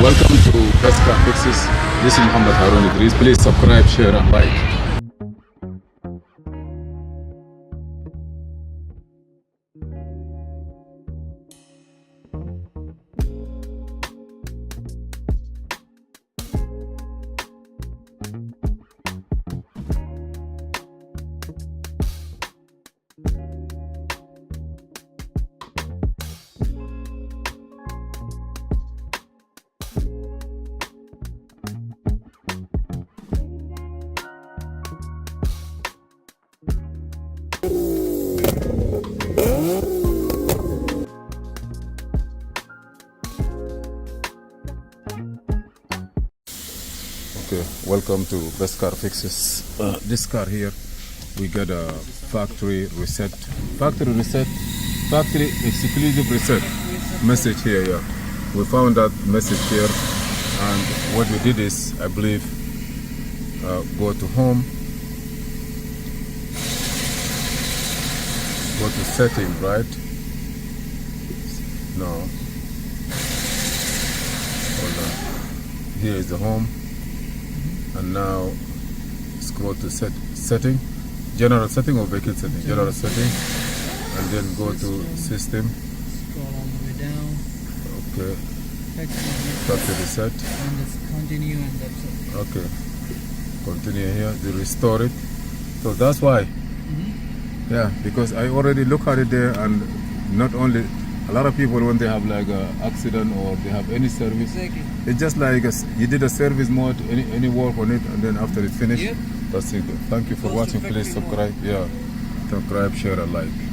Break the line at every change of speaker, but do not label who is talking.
Welcome to Best Car Fixes. This is Mohamed Harun Idris. Please subscribe, share and like. Okay, welcome to Best Car Fixes. This car here, we got a factory exclusive reset message here. Yeah, we found that message here, and what we did is, I believe, go to home, go to setting, right? No, hold on. Here is the home. And now scroll to setting, general setting or vehicle setting, general setting, and then go to system.
Scroll all the way down.
Okay. Factory reset.
And let's continue, and that's it.
Okay. Continue here to restore it. So that's why. Yeah, because I already look at it there, and not only a lot of people when they have like a accident or they have any service,
Exactly.
it's just like you did a service mode, any work on it, and then after it's finished,
Yep.
that's it. Thank you for
Goes to
watching. Please
factory mode.
subscribe. Yeah, subscribe, share, and like.